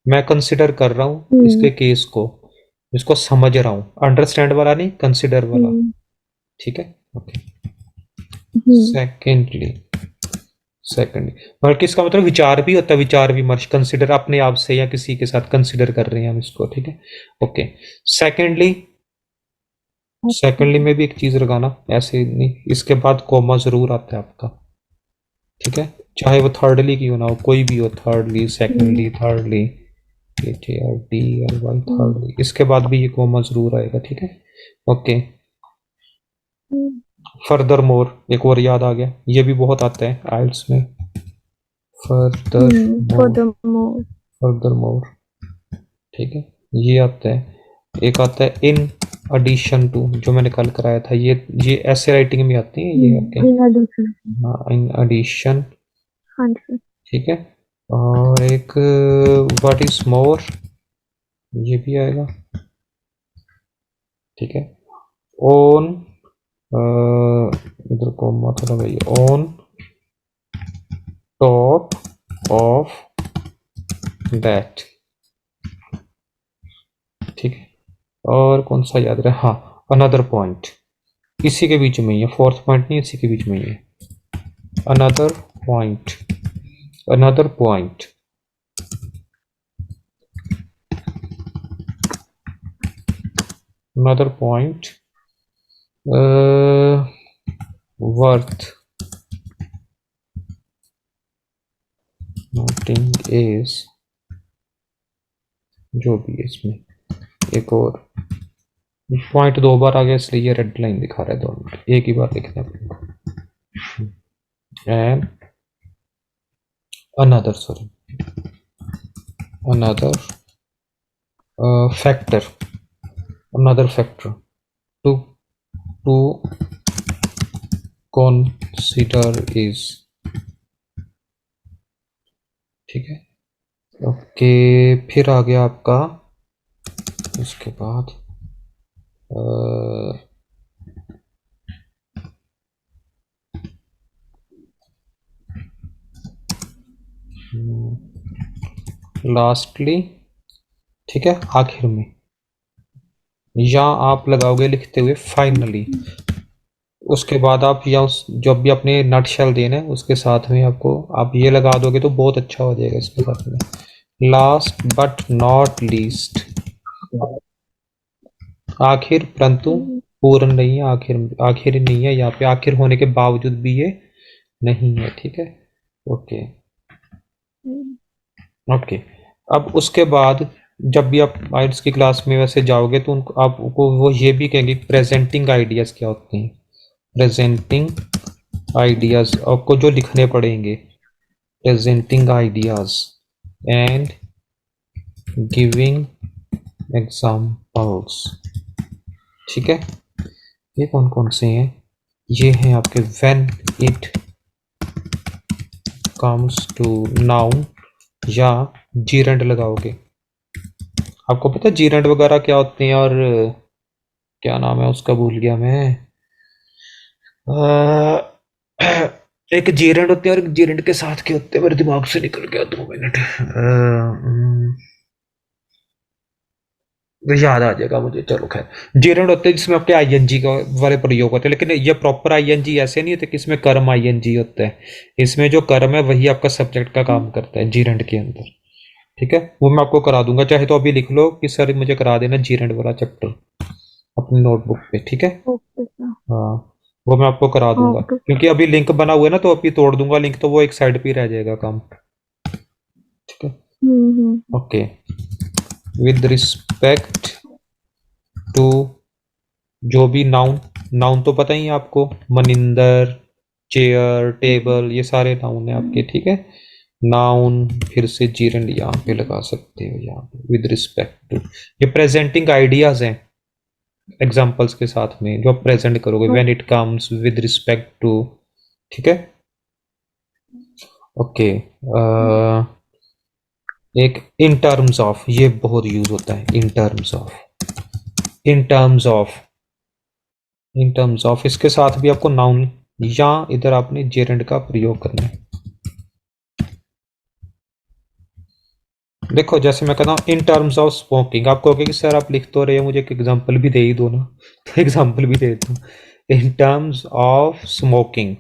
मैं कंसिडर कर रहा हूँ इसके केस को, इसको समझ रहा हूँ, अंडरस्टैंड वाला नहीं, कंसिडर वाला, ठीक है। ओके, सेकेंडली बल्कि इसका मतलब विचार भी होता है, विचार विमर्श, कंसिडर अपने आप से या किसी के साथ कंसिडर कर रहे हैं हम इसको, ठीक है। ओके, सेकेंडली में भी एक चीज लगाना, ऐसे नहीं, इसके बाद कोमा जरूर आता है आपका, ठीक है, चाहे वो थर्डली क्यों ना हो, कोई भी हो, थर्डली, सेकेंडली, थर्डली, थर्डली, इसके बाद भी ये कोमा जरूर आएगा, ठीक है। ओके, फर्दर मोर एक और याद आ गया, ये भी बहुत आता है आइल्स में, फर्दर मोर, ठीक है, ये आता है। एक आता है इन एडिशन टू, जो मैंने कल कराया था, ये ऐसे राइटिंग में आती है, ये आते हैं, हाँ, इन एडिशन, ठीक है। और एक व्हाट इज मोर, ये भी आएगा, ठीक है। ऑन, इधर कॉमा था भाई, ऑन टॉप ऑफ दैट, ठीक है। और कौन सा याद रहे, हाँ, अनदर पॉइंट, इसी के बीच में ही है, फोर्थ पॉइंट नहीं, इसी के बीच में ही है, another point, another point, another point worth noting is, जो भी है इसमें, एक और पॉइंट दो बार आ गया इसलिए ये रेड लाइन दिखा रहा है, 2 मिनट, एक ही बार लिखना है। And another, sorry, another factor, another factor to to consider is, ठीक है। ओके, फिर आ गया आपका उसके बाद लास्टली, ठीक है, आखिर में, या आप लगाओगे लिखते हुए फाइनली, उसके बाद आप या उस जब भी अपने नट शेल देना है उसके साथ में आपको आप ये लगा दोगे तो बहुत अच्छा हो जाएगा इसके साथ में, लास्ट बट नॉट लीस्ट, आखिर परंतु पूर्ण नहीं है, आखिर नहीं है, यहाँ पे आखिर होने के बावजूद भी ये नहीं है, ठीक है। ओके, ओके, अब उसके बाद जब भी आप आइल्स की क्लास में वैसे जाओगे तो उनको आपको वो ये भी कहेंगे प्रेजेंटिंग आइडियाज क्या होते हैं, प्रेजेंटिंग आइडियाज आपको जो लिखने पड़ेंगे, presenting ideas and giving examples। ठीक है, ये कौन कौन से हैं? ये हैं आपके when it comes to noun, या जीरेंड लगाओगे। आपको पता है जीरेंड वगैरह क्या होते हैं, और क्या नाम है उसका, भूल गया मैं। एक जीरेंड होते हैं और एक जीरेंड के साथ के होते हैं, मेरे दिमाग से निकल गया, 2 मिनट। याद आ जाएगा मुझे, चलो खैर। जीरेंड होते हैं जिसमें आपके आईएनजी का वाले प्रयोग होते हैं, लेकिन ये प्रॉपर आईएनजी ऐसे नहीं होते कि इसमें कर्म आईएनजी होता है। इसमें जो कर्म है वही आपका सब्जेक्ट का काम करता है जीरेंड के अंदर। ठीक है, वो मैं आपको करा दूंगा, चाहे तो अभी लिख लो कि सर मुझे करा देना जीरेंड वाला चैप्टर अपनी नोटबुक पे। ठीक है, ओके सर। हाँ, वो मैं आपको करा दूंगा, ओके। क्योंकि अभी लिंक बना हुआ है ना, तो अभी तोड़ दूंगा लिंक, तो वो एक साइड पे ही रह जाएगा काम। ठीक है, ओके। विद रिस्पेक्ट टू जो भी नाउन, नाउन तो पता ही है आपको, मनिंदर, चेयर, टेबल, ये सारे नाउन है आपके। ठीक है, नाउन, फिर से जीरेंड यहाँ पे लगा सकते हो, यहाँ पे विद रिस्पेक्ट टू। ये प्रेजेंटिंग आइडियाज हैं एग्जाम्पल्स के साथ में, जो आप प्रेजेंट करोगे, when it comes, with respect to. ठीक है, ओके। एक इन टर्म्स ऑफ, ये बहुत यूज होता है, इन terms of, in terms of, in terms of, इसके साथ भी आपको नाउन या इधर आपने जेरेंड का प्रयोग करना है। देखो जैसे मैं कहता हूँ इन टर्म्स ऑफ स्मोकिंग, आप कहोगे कि सर आप लिख तो रहे हो, मुझे एक एग्जांपल भी दे ही दो ना। तो एग्जांपल भी दे दो। In terms of smoking,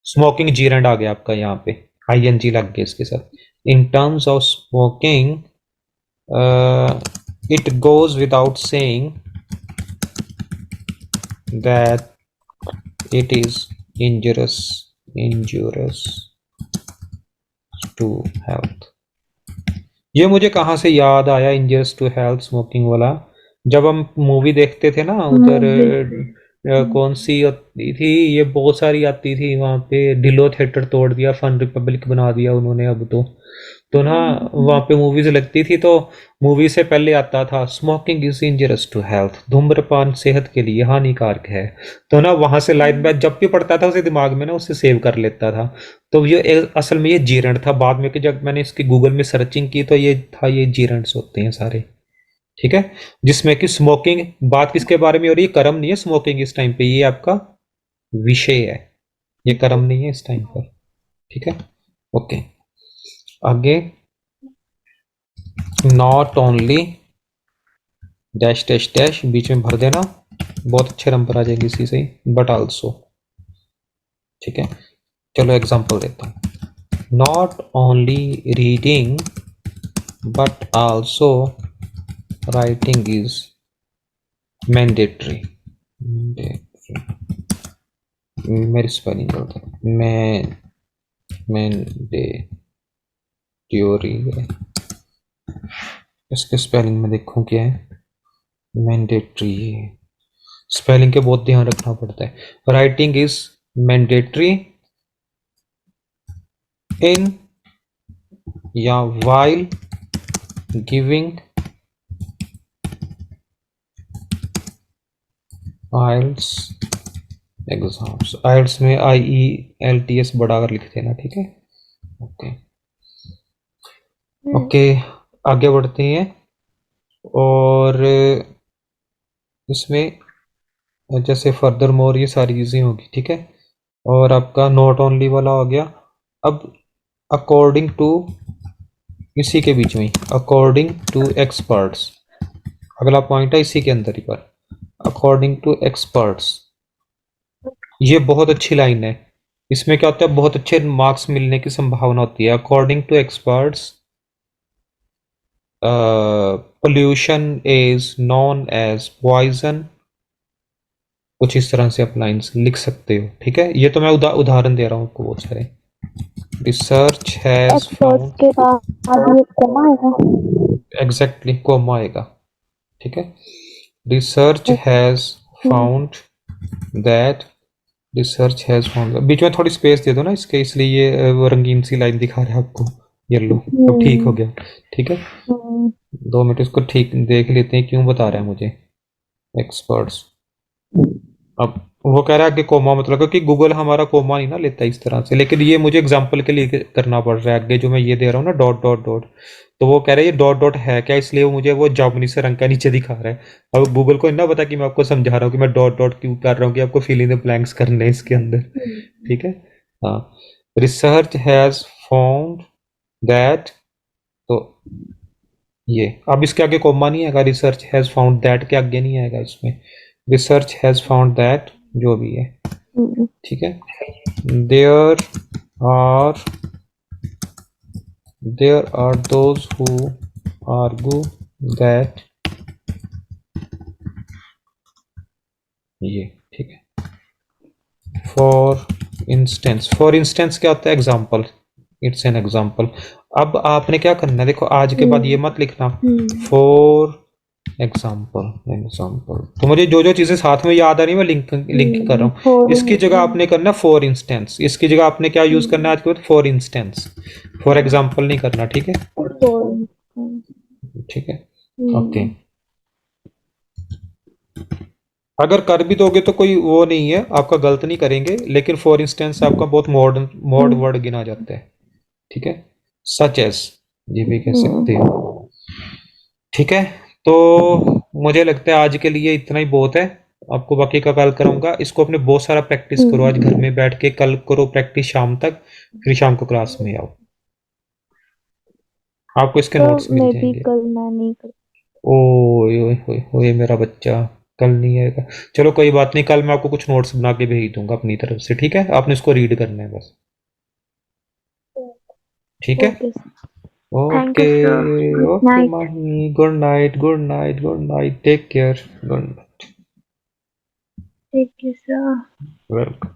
smoking gerund आ गया आपका, यहाँ पे आईएनजी लग गया इसके साथ। In terms of smoking, it goes without saying that it is injurious to health। ये मुझे कहाँ से याद आया injurious to health स्मोकिंग वाला, जब हम मूवी देखते थे ना उधर, कौन सी आती थी, ये बहुत सारी आती थी वहाँ पे, ढिलो थिएटर तोड़ दिया, फन रिपब्लिक बना दिया उन्होंने अब तो ना वहाँ पे मूवीज लगती थी, तो मूवी से पहले आता था smoking is injurious to health, धूम्रपान सेहत के लिए हानिकारक है। तो ना वहां से लाइन में जब भी पढ़ता था उसे दिमाग में ना उसे सेव कर लेता था। तो ये असल में ये जीरंड था, बाद में कि जब मैंने इसकी गूगल में सर्चिंग की तो ये था, ये जीरंड्स होते हैं सारे। ठीक है, जिसमें कि स्मोकिंग, बात किसके बारे में हो रही है, कर्म नहीं है स्मोकिंग इस टाइम पे, ये आपका विषय है, ये कर्म नहीं है इस टाइम पर। ठीक है, ओके। आगे, not only dash dash dash बीच में भर देना, बहुत अच्छे नंबर आ जाएंगे इसी से, बट आल्सो। ठीक है, चलो एग्जांपल देता हूँ। Not only reading but also writing is mandatory. मेरी स्पेलिंग गलत है, मैंडेटरी है, इसके स्पेलिंग में देखूं क्या है, मैंडेटरी है, स्पेलिंग के बहुत ध्यान रखना पड़ता है। राइटिंग इज मैंडेटरी इन या वाइल गिविंग आइल्स एग्जाम्स। आइल्स में IELTS बढ़ा कर लिखते हैं ना। ठीक है, ओके ओके, आगे बढ़ते हैं। और इसमें जैसे फर्दर मोर, ये सारी चीज़ें होगी। ठीक है, और आपका नॉट ओनली वाला हो गया। अब अकॉर्डिंग टू, इसी के बीच में अकॉर्डिंग टू एक्सपर्ट्स, अगला पॉइंट है इसी के अंदर ही पर, अकॉर्डिंग टू एक्सपर्ट्स। ये बहुत अच्छी लाइन है, इसमें क्या होता है, बहुत अच्छे मार्क्स मिलने की संभावना होती है। According to experts pollution is known as poison, कुछ इस तरह से आप लाइन्स लिख सकते हो। ठीक है, ये तो मैं उदाहरण दे रहा हूँ आपको बहुत सारे। रिसर्च हैज फाउंड, के बाद ये कोमा आएगा। एग्जैक्टली कोमा आएगा। ठीक है, research has found that research has found, बीच में थोड़ी स्पेस दे दो ना इसके, इसलिए ये वो रंगीन सी लाइन दिखा रहा है आपको। येलो, अब ठीक हो गया। ठीक है, हम्म, 2 मिनट इसको ठीक देख लेते हैं क्यों बता रहा है मुझे एक्सपर्ट्स। अब वो कह रहा है कि कोमा मतलब, क्योंकि गूगल हमारा कोमा नहीं ना लेता इस तरह से, लेकिन ये मुझे एग्जांपल के लिए करना पड़ रहा है आगे जो मैं ये दे रहा हूँ ना, डॉट डॉट डॉट। तो वो कह रहा है ये डॉट डॉट है क्या, इसलिए वो मुझे वो जामुनी से रंग का नीचे दिखा रहा है। अब गूगल को इतना पता कि मैं आपको समझा रहा हूँ कि मैं डॉट डॉट क्यों कर रहा हूँ, कि आपको फिल इन द ब्लैंक्स करने हैं इसके अंदर। ठीक है। हाँ, रिसर्च हैज फाउंड दैट, तो ये अब इसके आगे कोमा नहीं आएगा, रिसर्च हैज फाउंड दैट के आगे नहीं आएगा इसमें, रिसर्च हैज फाउंड दैट जो भी है। ठीक है। There are those who argue that, ये ठीक है। फॉर इंस्टेंस क्या होता है, एग्जाम्पल, इट्स एन एग्जाम्पल। अब आपने क्या करना है, देखो आज के बाद ये मत लिखना फॉर एग्जाम्पल, तो मुझे जो जो चीजें साथ में याद आ रही है मैं लिंक कर रहा हूँ। इसकी जगह आपने करना फॉर इंस्टेंस, इसकी जगह आपने क्या यूज करना है आज के बाद, फॉर इंस्टेंस। फॉर एग्जाम्पल नहीं करना, ठीक है। ठीक है, ओके। अगर कर भी दोगे तो कोई वो नहीं है, आपका गलत नहीं करेंगे, लेकिन फॉर इंस्टेंस आपका बहुत मॉड वर्ड गिना जाता है। ठीक है, सच एस, ये भी कह सकते हो। ठीक है, तो मुझे लगता है आज के लिए इतना ही बहुत है। आपको बाकी का कल कराऊंगा, इसको अपने बहुत सारा प्रैक्टिस करो आज घर में बैठ के, कल करो प्रैक्टिस शाम तक, फिर शाम को क्लास में आओ, आपको इसके तो नोट्स मिल मे बी जाएंगे। कल मैं नहीं कर। ओए ओए ओए ओए मेरा बच्चा, कल नहीं आएगा। चलो कोई बात नहीं, कल मैं आपको कुछ नोट्स बना के भेज दूंगा अपनी तरफ से, ठीक है, आपने इसको रीड करना है बस। ठीक है, okay, thank okay. You sir, good okay night. Mahi, good night, good night, good night, take care, good. Take care sir. Welcome.